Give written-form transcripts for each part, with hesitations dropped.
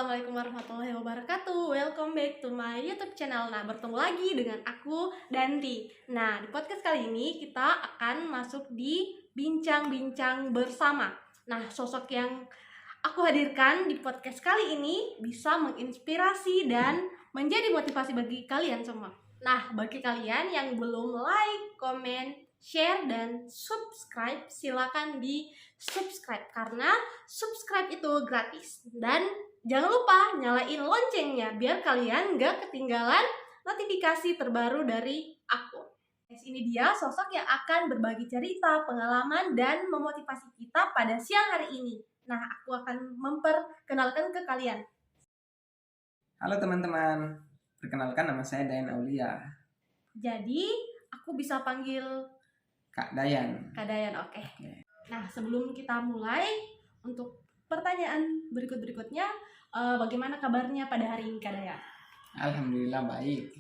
Assalamualaikum warahmatullahi wabarakatuh. Welcome back to my YouTube channel. Nah, bertemu lagi dengan aku, Danti. Nah, di podcast kali ini kita akan masuk di bincang-bincang bersama. Nah, sosok yang aku hadirkan di podcast kali ini bisa menginspirasi dan menjadi motivasi bagi kalian semua. Nah, bagi kalian yang belum like, comment, share, dan subscribe, silakan di subscribe karena subscribe itu gratis. Dan jangan lupa nyalain loncengnya biar kalian gak ketinggalan notifikasi terbaru dari aku. Ini dia sosok yang akan berbagi cerita, pengalaman, dan memotivasi kita pada siang hari ini. Nah, aku akan memperkenalkan ke kalian. Halo teman-teman, perkenalkan nama saya Dayan Aulia. Jadi, aku bisa panggil Kak Dayan. Kak Dayan, oke. Nah, sebelum kita mulai, untuk pertanyaan berikutnya, bagaimana kabarnya pada hari ini Kak Dayan? Alhamdulillah baik.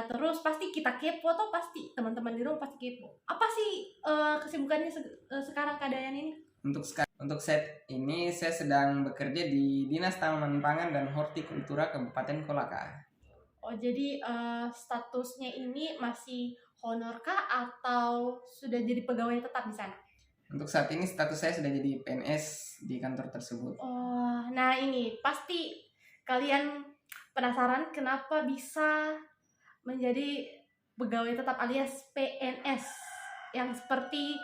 Terus pasti kita kepo tuh, pasti teman-teman di rumah pasti kepo. Apa sih kesibukannya sekarang Kak Dayan ini? Untuk saat ini saya sedang bekerja di Dinas Tanaman Pangan dan Hortikultura Kabupaten Kolaka. Oh, jadi statusnya ini masih honor kah atau sudah jadi pegawai tetap di sana? Untuk saat ini status saya sudah jadi PNS di kantor tersebut. Oh, nah ini pasti kalian penasaran kenapa bisa menjadi pegawai tetap alias PNS yang seperti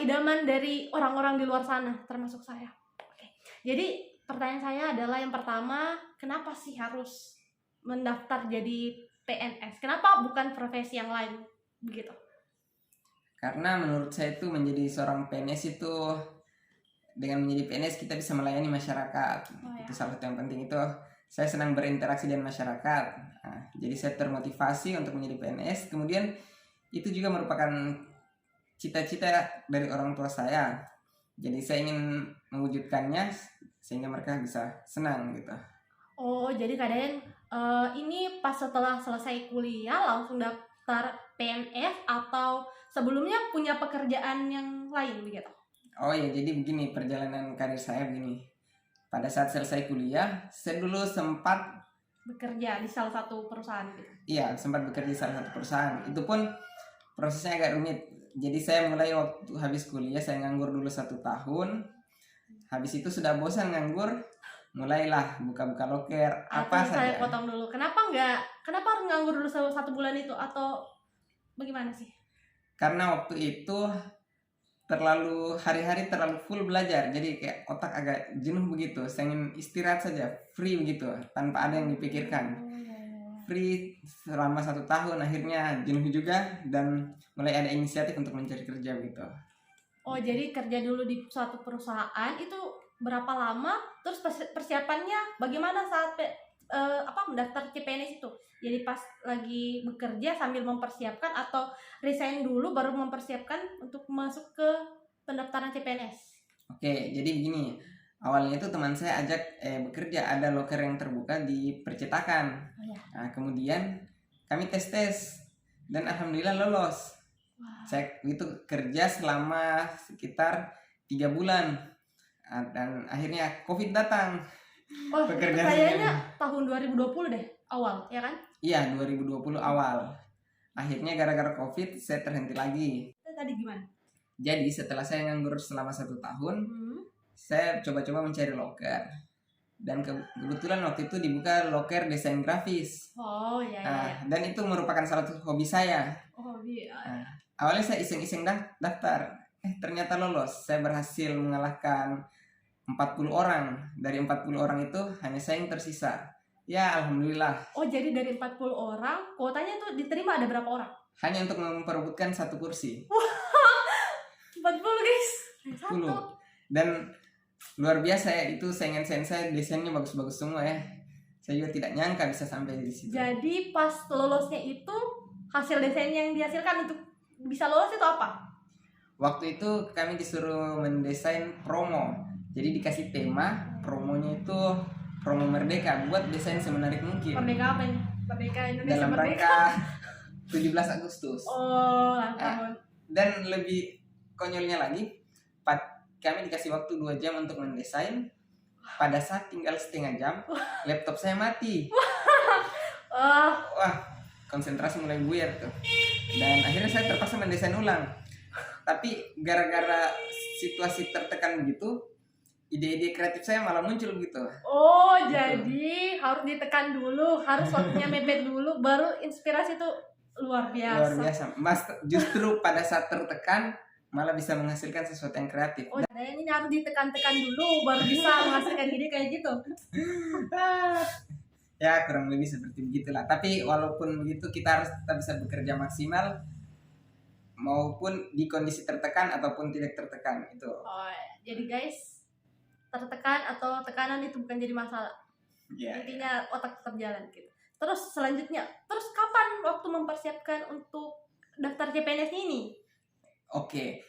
idaman dari orang-orang di luar sana, termasuk saya. Oke. Jadi pertanyaan saya adalah yang pertama, kenapa sih harus mendaftar jadi PNS? Kenapa bukan profesi yang lain begitu? Karena menurut saya itu menjadi seorang PNS itu, dengan menjadi PNS kita bisa melayani masyarakat. Oh, ya. Itu salah satu yang penting itu. Saya senang berinteraksi dengan masyarakat. Nah, jadi saya termotivasi untuk menjadi PNS. Kemudian itu juga merupakan cita-cita dari orang tua saya. Jadi saya ingin mewujudkannya sehingga mereka bisa senang gitu. Oh, jadi kalian ini pas setelah selesai kuliah langsung daftar PNS atau sebelumnya punya pekerjaan yang lain begitu? Oh ya, jadi begini perjalanan karir saya begini. Pada saat selesai kuliah, saya dulu sempat Bekerja di salah satu perusahaan gitu. Iya, sempat bekerja di salah satu perusahaan. Itu pun prosesnya agak rumit. Jadi saya mulai waktu habis kuliah, saya nganggur dulu 1 tahun. Habis itu sudah bosan nganggur, mulailah buka-buka loker, apa Saya saja. potong dulu. Kenapa harus nganggur dulu 1 bulan itu atau bagaimana sih? Karena waktu itu hari-hari terlalu full belajar, jadi kayak otak agak jenuh begitu. Saya ingin istirahat saja, free begitu, tanpa ada yang dipikirkan. Free selama 1 tahun, akhirnya jenuh juga dan mulai ada inisiatif untuk mencari kerja gitu. Oh, jadi kerja dulu di suatu perusahaan itu berapa lama? Terus persiapannya bagaimana saat mendaftar CPNS itu? Jadi pas lagi bekerja sambil mempersiapkan atau resign dulu baru mempersiapkan untuk masuk ke pendaftaran CPNS? Oke, jadi begini. Awalnya itu teman saya ajak bekerja, ada loker yang terbuka di percetakan. Oh, ya. Nah, kemudian kami tes dan alhamdulillah lolos. Wah. Saya itu kerja selama sekitar 3 bulan. Dan akhirnya COVID datang. Oh, itu Pekerjaan kayaknya tahun 2020 deh, awal, ya kan? Iya, 2020 awal. Akhirnya gara-gara COVID saya terhenti lagi. Tadi gimana? Jadi setelah saya nganggur selama 1 tahun, saya coba-coba mencari loker. Dan kebetulan waktu itu dibuka loker desain grafis. Oh, ya. Dan itu merupakan salah satu hobi saya. Oh, iya. Awalnya saya iseng-iseng daftar. Ternyata lolos. Saya berhasil mengalahkan 40 orang. Dari 40 orang itu hanya saya yang tersisa. Ya, alhamdulillah. Oh, jadi dari 40 orang, kuotanya tuh diterima ada berapa orang? Hanya untuk memperebutkan 1 kursi. 40 guys. 10. Dan luar biasa ya, itu saingan saya desainnya bagus-bagus semua ya. Saya juga tidak nyangka bisa sampai di situ. Jadi pas lolosnya itu hasil desain yang dihasilkan untuk bisa lolos itu apa? Waktu itu kami disuruh mendesain promo. Jadi dikasih tema, promonya itu promo Merdeka, buat desain semenarik mungkin. Merdeka apa ini? Merdeka Indonesia dalam Merdeka. Rangka 17 Agustus. Oh, tahun. Dan lebih konyolnya lagi, kami dikasih waktu 2 jam untuk mendesain. pada saat tinggal setengah jam, laptop saya mati. Oh, Wah, konsentrasi mulai buyar tuh. Dan akhirnya saya terpaksa mendesain ulang. Tapi gara-gara situasi tertekan begitu, ide-ide kreatif saya malah muncul gitu. oh Gitu. jadi harus ditekan dulu, harus waktunya mepet dulu, baru inspirasi itu luar biasa. Luar biasa. Mas, justru pada saat tertekan malah bisa menghasilkan sesuatu yang kreatif. Oh, ini harus ditekan-tekan dulu, baru bisa menghasilkan ide kayak gitu. Ya kurang lebih seperti begitulah. Tapi walaupun begitu kita harus tetap bisa bekerja maksimal maupun di kondisi tertekan ataupun tidak tertekan itu. Oh, jadi guys, tertekan atau tekanan itu bukan jadi masalah. Ya. Intinya otak tetap jalan gitu. Terus selanjutnya, terus kapan waktu mempersiapkan untuk daftar CPNS ini? Oke.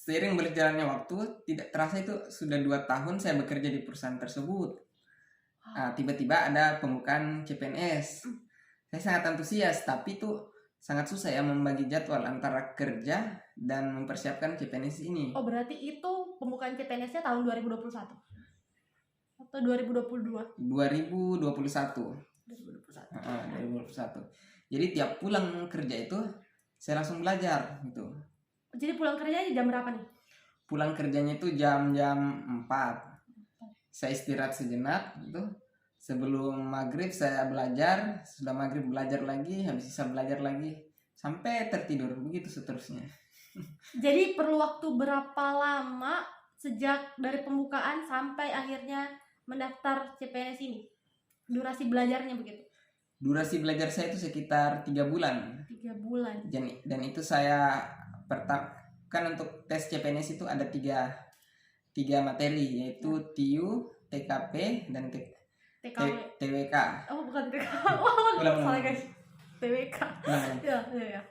Seiring berjalannya waktu, tidak terasa itu sudah 2 tahun saya bekerja di perusahaan tersebut. Tiba-tiba ada pembukaan CPNS. Saya sangat antusias, tapi itu sangat susah ya membagi jadwal antara kerja dan mempersiapkan CPNS ini. Oh, berarti itu pembukaan CPNS-nya tahun 2021 atau 2022? 2021. 2021. 2021. Jadi tiap pulang kerja itu saya langsung belajar gitu. Jadi pulang kerjanya jam berapa nih? Pulang kerjanya itu jam 4. Saya istirahat sejenak gitu. Sebelum maghrib saya belajar, sudah maghrib belajar lagi, habis bisa belajar lagi sampai tertidur, begitu seterusnya. Jadi perlu waktu berapa lama sejak dari pembukaan sampai akhirnya mendaftar CPNS ini? Durasi belajarnya begitu? Durasi belajar saya itu sekitar 3 bulan. 3 bulan. Dan itu saya kan untuk tes CPNS itu ada tiga materi, yaitu TIU, TKP, dan TKW. TWK. Oh, bukan TKW. Oh, Ulang. salah guys. TWK. Ulang. Ya.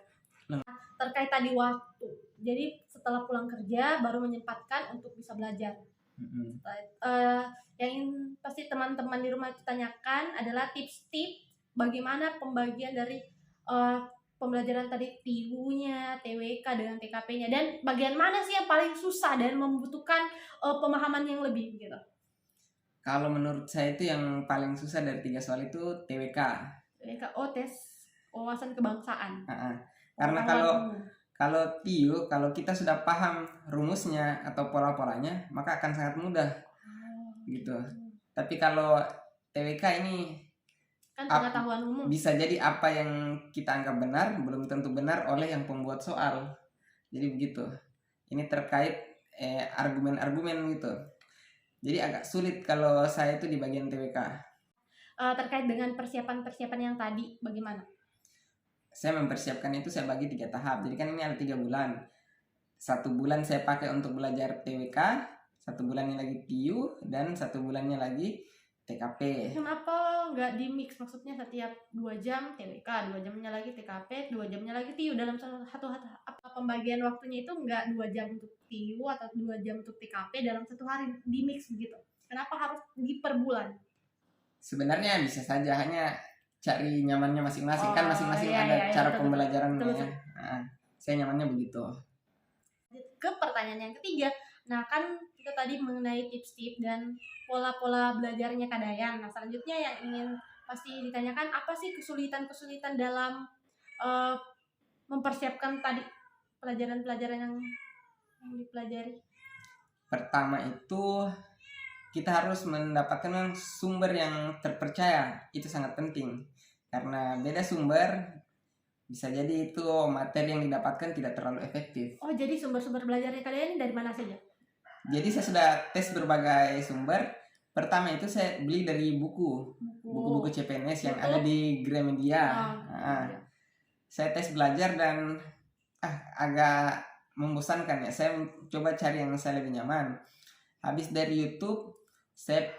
Terkait tadi waktu. Jadi setelah pulang kerja baru menyempatkan untuk bisa belajar. Yang pasti teman-teman di rumah itu tanyakan adalah tips-tips bagaimana pembagian dari pembelajaran tadi TIU-nya, TWK dengan TKP-nya, dan bagian mana sih yang paling susah dan membutuhkan pemahaman yang lebih gitu. Kalau menurut saya itu yang paling susah dari 3 soal itu TWK. TWK, tes wawasan kebangsaan. Karena kalau TIU, kalau kita sudah paham rumusnya atau pola-polanya, maka akan sangat mudah gitu. Tapi kalau TWK ini kan pengetahuan umum. Bisa jadi apa yang kita anggap benar belum tentu benar oleh yang pembuat soal. Jadi begitu. Ini terkait argumen-argumen gitu. Jadi agak sulit kalau saya itu di bagian TWK. Terkait dengan persiapan-persiapan yang tadi, bagaimana? Saya mempersiapkan itu saya bagi 3 tahap. Jadi kan ini ada 3 bulan. 1 bulan saya pakai untuk belajar TWK, 1 bulannya lagi TIU, dan 1 bulannya lagi TKP. Kenapa nggak di mix? Maksudnya setiap 2 jam TWK, 2 jamnya lagi TKP, 2 jamnya lagi TIU dalam satu apa pembagian waktunya itu nggak 2 jam untuk TIU atau 2 jam untuk TKP dalam satu hari, di mix begitu? Kenapa harus di per bulan? Sebenarnya bisa saja, hanya cari nyamannya masing-masing. Kan masing-masing ada cara pembelajarannya. Betul. Saya nyamannya begitu. Ke pertanyaan yang ketiga. Nah, kan kita tadi mengenai tips-tips dan pola-pola belajarnya Kak Dayan. Nah, selanjutnya yang ingin pasti ditanyakan, apa sih kesulitan-kesulitan dalam mempersiapkan tadi pelajaran-pelajaran yang dipelajari? Pertama itu kita harus mendapatkan sumber yang terpercaya. Itu sangat penting. Karena beda sumber, bisa jadi itu materi yang didapatkan tidak terlalu efektif. Oh, jadi sumber-sumber belajarnya Kak Dayan ini dari mana saja? Jadi saya sudah tes berbagai sumber. Pertama itu saya beli dari buku-buku CPNS yang ada di Gramedia. Saya tes belajar dan agak membosankan ya. Saya coba cari yang saya lebih nyaman. Habis dari YouTube, saya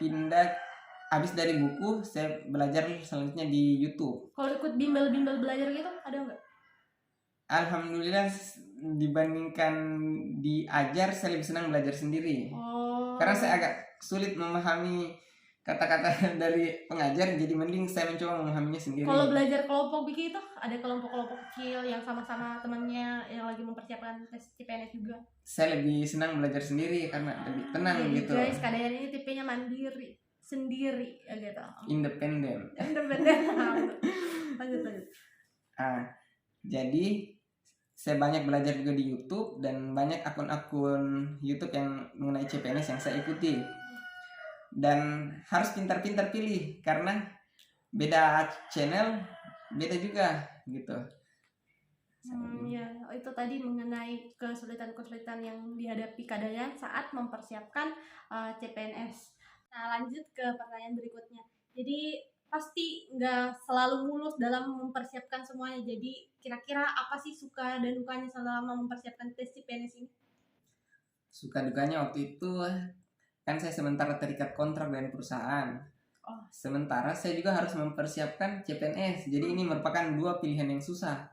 habis dari buku, saya belajar selanjutnya di YouTube. Kalau ikut bimbel-bimbel belajar gitu, ada nggak? Alhamdulillah, dibandingkan diajar, saya lebih senang belajar sendiri. Karena saya agak sulit memahami kata-kata dari pengajar, jadi mending saya mencoba memahaminya sendiri. Kalau belajar kelompok bikin itu ada kelompok-kelompok kecil yang sama-sama temennya yang lagi mempersiapkan tes CPNS juga. Saya lebih senang belajar sendiri karena lebih tenang Jadi gitu. guys, kadang ini tipenya mandiri sendiri ya gitu. Independen. Lanjut. Jadi saya banyak belajar juga di YouTube dan banyak akun-akun YouTube yang mengenai CPNS yang saya ikuti. Dan harus pintar-pintar pilih karena beda channel beda juga gitu. Ya, itu tadi mengenai kesulitan-kesulitan yang dihadapi Kadayan saat mempersiapkan CPNS. Nah, lanjut ke pertanyaan berikutnya. Jadi pasti nggak selalu mulus dalam mempersiapkan semuanya. Jadi kira-kira apa sih suka dan dukanya selama mempersiapkan tes CPNS ini? Suka dukanya waktu itu kan saya sementara terikat kontrak dengan perusahaan. Sementara saya juga harus mempersiapkan CPNS. Jadi ini merupakan dua pilihan yang susah.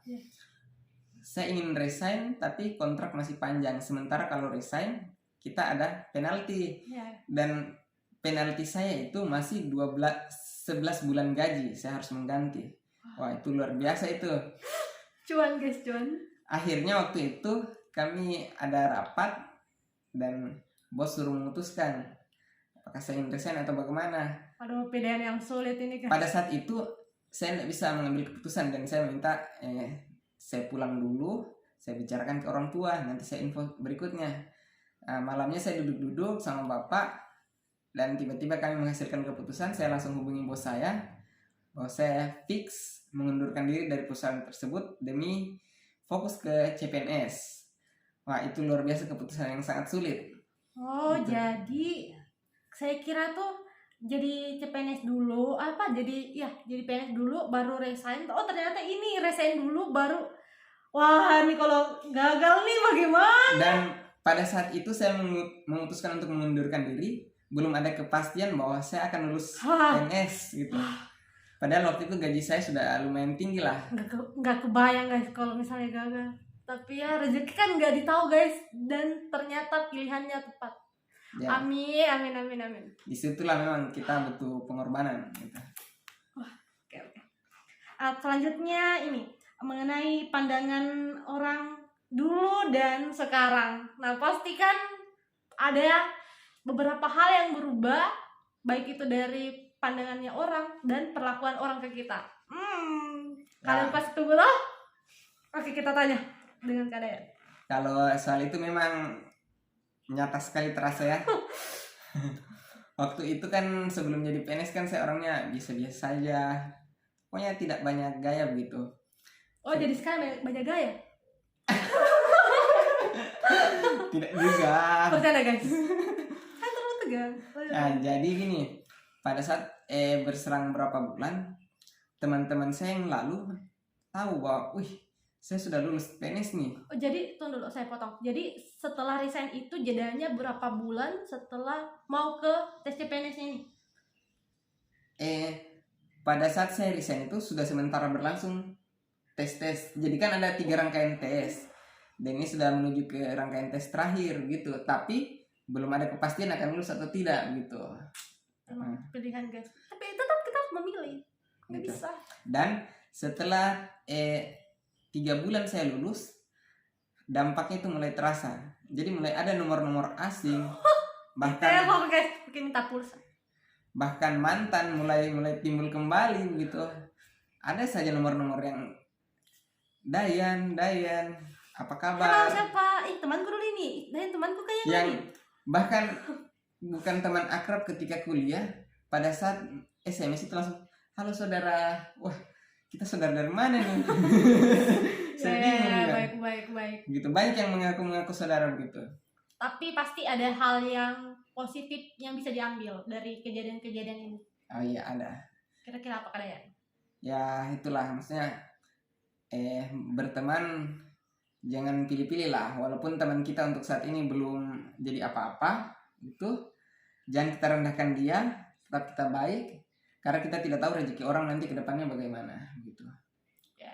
Saya ingin resign tapi kontrak masih panjang. Sementara kalau resign kita ada penalti. Dan penalti saya itu masih 11 bulan gaji. Saya harus mengganti. Wah, itu luar biasa itu. Cuan guys, cuan. Akhirnya waktu itu kami ada rapat dan bos suruh memutuskan apakah saya ingin resign atau bagaimana. Aduh, pilihan yang sulit ini kan. Pada saat itu saya tidak bisa mengambil keputusan dan saya minta saya pulang dulu, saya bicarakan ke orang tua, nanti saya info berikutnya. Malamnya saya duduk-duduk sama bapak dan tiba-tiba kami menghasilkan keputusan. Saya langsung hubungi bos saya bahwa saya fix mengundurkan diri dari perusahaan tersebut demi fokus ke CPNS. Wah, itu luar biasa, keputusan yang sangat sulit. Gitu. Jadi saya kira tuh jadi CPNS dulu jadi PNS dulu baru resign. Oh, ternyata ini resign dulu baru. Wah, ini kalau gagal nih bagaimana? Dan pada saat itu saya memutuskan untuk mengundurkan diri, belum ada kepastian bahwa saya akan lulus PNS gitu. Padahal waktu itu gaji saya sudah lumayan tinggi lah. Nggak kebayang guys kalau misalnya gagal. Tapi ya rezeki kan nggak ditahu guys, dan ternyata pilihannya tepat. Ya. Amin. Disitulah memang kita butuh pengorbanan gitu. Oke. Selanjutnya ini mengenai pandangan orang dulu dan sekarang. Nah, pasti kan ada beberapa hal yang berubah, baik itu dari pandangannya orang dan perlakuan orang ke kita. Kalian pasti tunggu loh. Oke, kita tanya dengan Kadayan. Kalau soal itu memang nyata sekali terasa ya. Waktu itu kan sebelum jadi PNS kan saya orangnya biasa-biasa saja. Pokoknya tidak banyak gaya begitu. Oh, jadi sekarang banyak gaya? Tidak juga. Bercanda guys. Saya terlalu tegang. Nah, jadi gini, pada saat berserang berapa bulan, teman-teman saya yang lalu tahu bahwa, saya sudah lulus PNS nih. Oh, jadi tunggu dulu, saya potong. Jadi setelah resign itu jedanya berapa bulan setelah mau ke tes CPNS ini? Pada saat saya resign itu sudah sementara berlangsung tes. Jadi kan ada 3 rangkaian tes. Dan ini sudah menuju ke rangkaian tes terakhir gitu. Tapi belum ada kepastian akan lulus atau tidak gitu. Pilihan guys. Tapi tetap kita harus memilih. Nggak bisa. Dan setelah 3 bulan saya lulus, dampaknya itu mulai terasa. Jadi mulai ada nomor-nomor asing, bahkan guys, mungkin minta pulsa. Bahkan mantan mulai timbul kembali begitu. Ada saja nomor-nomor yang Dayan, apa kabar? Halo, siapa? Temanku dulu ini. Temanku kayaknya yang ini. Bahkan bukan teman akrab ketika kuliah, pada saat SMS itu langsung, halo saudara. Wah, kita saudara dari mana nih? Saya bingung kan? Baik. Gitu, banyak yang mengaku saudara begitu. Tapi pasti ada hal yang positif yang bisa diambil dari kejadian-kejadian ini. Oh iya, ada. Kira-kira apa kalian? Ya itulah, maksudnya berteman jangan pilih-pilih lah. Walaupun teman kita untuk saat ini belum jadi apa-apa, itu jangan kita rendahkan dia, tetap kita baik. Karena kita tidak tahu rezeki orang nanti ke depannya bagaimana gitu. Ya.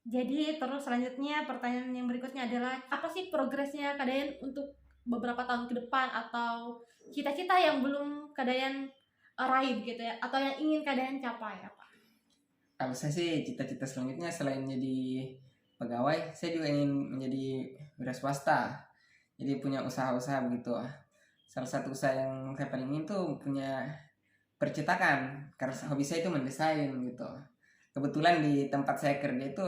Jadi terus selanjutnya pertanyaan yang berikutnya adalah apa sih progresnya Kadayan untuk beberapa tahun ke depan, atau cita-cita yang belum Kadayan raih gitu ya, atau yang ingin Kadayan capai apa? Kalau saya sih cita-cita selanjutnya selain jadi pegawai, saya juga ingin menjadi wira swasta. Jadi punya usaha-usaha begitu. Salah satu usaha yang saya paling ingin tuh punya percetakan, karena hobi saya itu mendesain gitu. Kebetulan di tempat saya kerja itu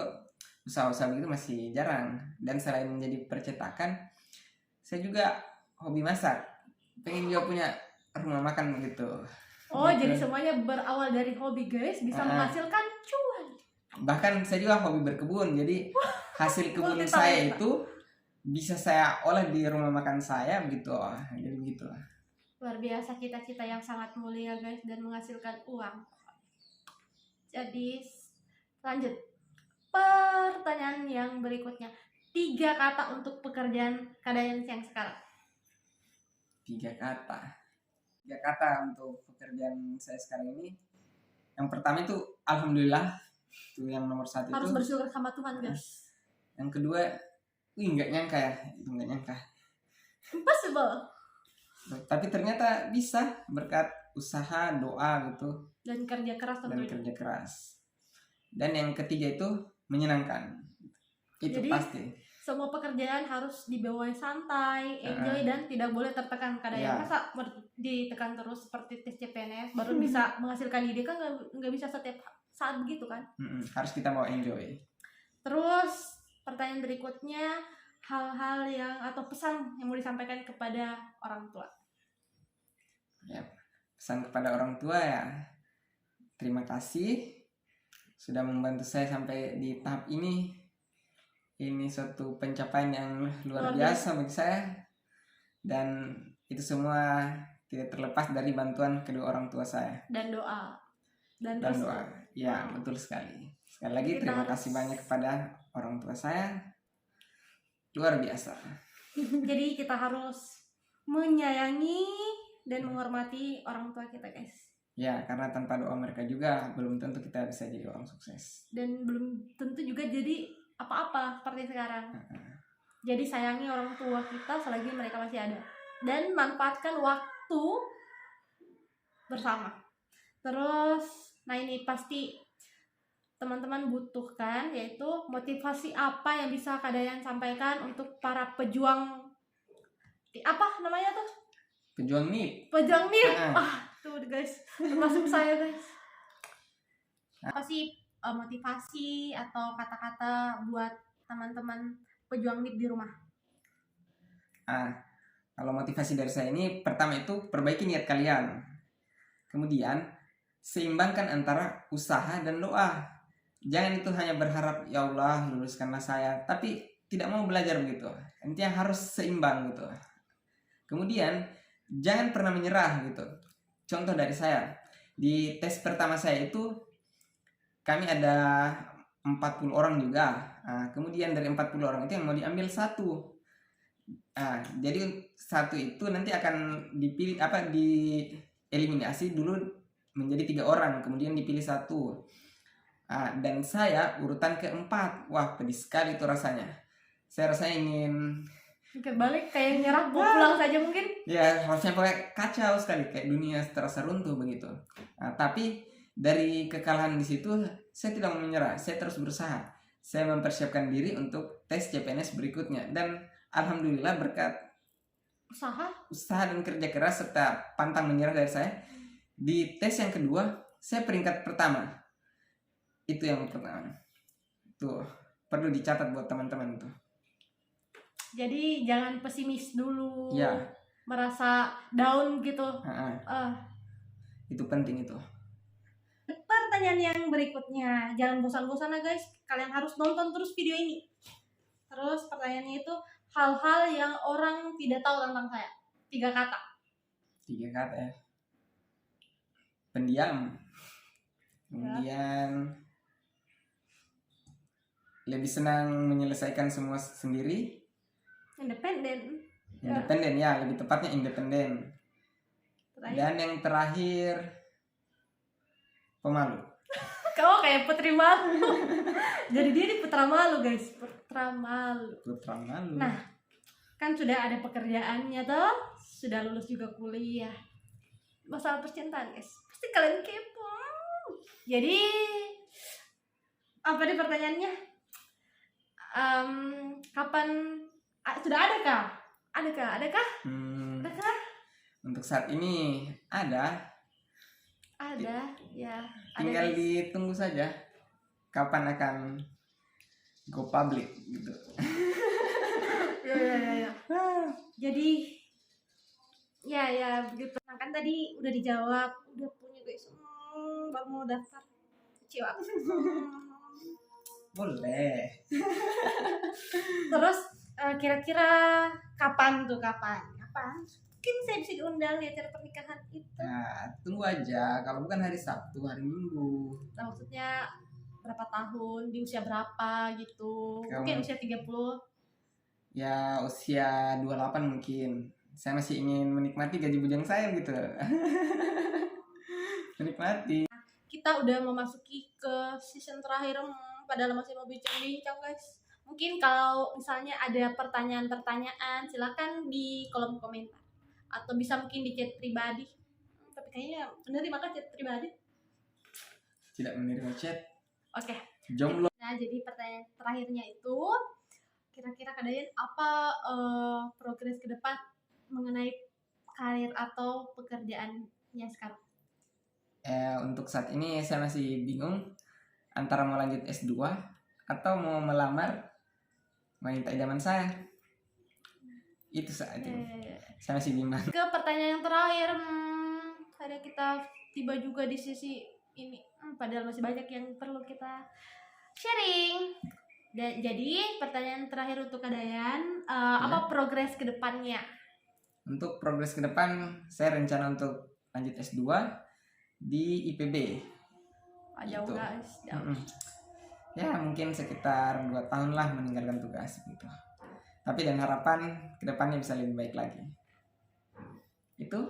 usaha-usaha begitu masih jarang. Dan selain menjadi percetakan, saya juga hobi masak. Pengen juga punya rumah makan gitu. Oh, Gitu. jadi semuanya berawal dari hobi guys, bisa menghasilkan cuan. Bahkan saya juga hobi berkebun, jadi hasil kebun multi saya talenta. itu bisa saya olah di rumah makan saya begitu. Jadi begitu. Luar biasa, cita-cita yang sangat mulia guys, dan menghasilkan uang. Jadi lanjut, pertanyaan yang berikutnya, 3 kata untuk pekerjaan Kadayan yang sekarang. 3 kata untuk pekerjaan saya sekarang ini. Yang pertama itu alhamdulillah, itu yang nomor 1 Harus itu. bersyukur sama Tuhan guys. Yang kedua, nggak nyangka ya, itu nggak nyangka. Impossible. Tapi ternyata bisa berkat usaha, doa gitu, Dan kerja keras dan tentunya. kerja keras. Dan yang ketiga itu menyenangkan. Itu Jadi, pasti. semua pekerjaan harus dibawa santai, enjoy, dan tidak boleh tertekan. Kadayan masa ditekan terus seperti tes CPNS baru bisa menghasilkan ide, kan nggak bisa setiap saat begitu kan. Harus kita mau enjoy. Terus pertanyaan berikutnya, hal-hal yang atau pesan yang mau disampaikan kepada orang tua. Ya, pesan kepada orang tua ya, terima kasih sudah membantu saya sampai di tahap ini. Ini suatu pencapaian yang luar biasa bagi saya, dan itu semua tidak terlepas dari bantuan kedua orang tua saya dan doa dan doa. Ya, betul sekali. Sekali lagi terima kasih banyak kepada orang tua saya, luar biasa. Jadi kita harus menyayangi dan menghormati orang tua kita guys. Ya, karena tanpa doa mereka juga belum tentu kita bisa jadi orang sukses. Dan belum tentu juga jadi apa-apa seperti sekarang. Jadi sayangi orang tua kita selagi mereka masih ada, dan manfaatkan waktu bersama. Terus, nah ini pasti teman-teman butuhkan, yaitu motivasi apa yang bisa Kadayan sampaikan untuk para pejuang, apa namanya tuh? Pejuang NIP. Tuh guys, termasuk saya guys. Apa sih motivasi atau kata-kata buat teman-teman pejuang NIP di rumah? Kalau motivasi dari saya ini, pertama itu perbaiki niat kalian. Kemudian seimbangkan antara usaha dan doa. Jangan itu hanya berharap ya Allah luluskanlah saya, tapi tidak mau belajar begitu. Intinya harus seimbang gitu. Kemudian jangan pernah menyerah gitu. Contoh dari saya, di tes pertama saya itu kami ada 40 orang juga. Kemudian dari 40 orang itu yang mau diambil 1. Jadi 1 itu nanti akan dipilih dieliminasi dulu menjadi 3 orang, kemudian dipilih 1. Dan saya urutan keempat. Wah, pedih sekali itu rasanya. Saya rasanya ingin balik kayak nyerah, mau pulang saja mungkin. Ya, harusnya pakai kacau sekali, kayak dunia terasa runtuh begitu. Tapi dari kekalahan di situ saya tidak mau menyerah, saya terus berusaha. Saya mempersiapkan diri untuk tes CPNS berikutnya, dan alhamdulillah berkat usaha dan kerja keras serta pantang menyerah dari saya, di tes yang kedua saya peringkat pertama. Itu yang pertama. Tuh, perlu dicatat buat teman-teman tuh. Jadi jangan pesimis dulu. Ya. Merasa down gitu. Itu penting itu. Pertanyaan yang berikutnya, jangan bosan-bosan ya guys, kalian harus nonton terus video ini. Terus pertanyaannya itu, hal-hal yang orang tidak tahu tentang saya. 3 kata. 3 kata ya. Pendiam. Kemudian lebih senang menyelesaikan semua sendiri. Independen ya, lebih tepatnya independen. Dan yang terakhir, pemalu. Kau kayak putri malu. Jadi dia di putra malu guys, putra malu. Putra malu. Nah, Kan sudah ada pekerjaannya toh, sudah lulus juga kuliah. Masalah percintaan guys, pasti kalian kepo. Jadi apa nih pertanyaannya? Kapan sudah adakah? Adakah? Untuk saat ini ada Ya. Tinggal guys. ditunggu saja kapan akan go public gitu. Ya. Jadi ya begitu. Nah, kan tadi udah dijawab, udah punya guys. Baru mau daftar. Kecewa. Boleh. Terus kira-kira kapan? Mungkin saya bisa diundang di acara pernikahan itu. Nah, tunggu aja. Kalau bukan hari Sabtu, hari Minggu. Nah, maksudnya berapa tahun, di usia berapa gitu. Kamu- Mungkin usia 30. Ya, usia 28 mungkin. Saya masih ingin menikmati gaji bujang saya gitu. Menikmati. Kita udah memasuki ke season terakhir, padahal masih mau bincang-bincang guys. Mungkin kalau misalnya ada pertanyaan-pertanyaan, silakan di kolom komentar atau bisa mungkin di chat pribadi. Tapi kayaknya menerima kan chat pribadi. Tidak menerima chat. Oke. Jomblo. Nah, jadi pertanyaan terakhirnya itu, kira-kira Kak Dayan apa progres ke depan mengenai karir atau pekerjaannya sekarang? Untuk saat ini saya masih bingung antara mau lanjut S2 atau mau melamar wanita idaman saya. Itu saat ini. Saya masih bimbang. Ke pertanyaan yang terakhir, akhirnya kita tiba juga di sisi ini. Padahal masih banyak yang perlu kita sharing. Dan jadi pertanyaan terakhir untuk Kak Dayan, apa progres ke depannya? Untuk progres ke depan, saya rencana untuk lanjut S2 di IPB. Jauh Gitu. guys, jauh. Ya mungkin sekitar 2 tahun lah meninggalkan tugas gitu. Tapi dan harapan ke depannya bisa lebih baik lagi. Itu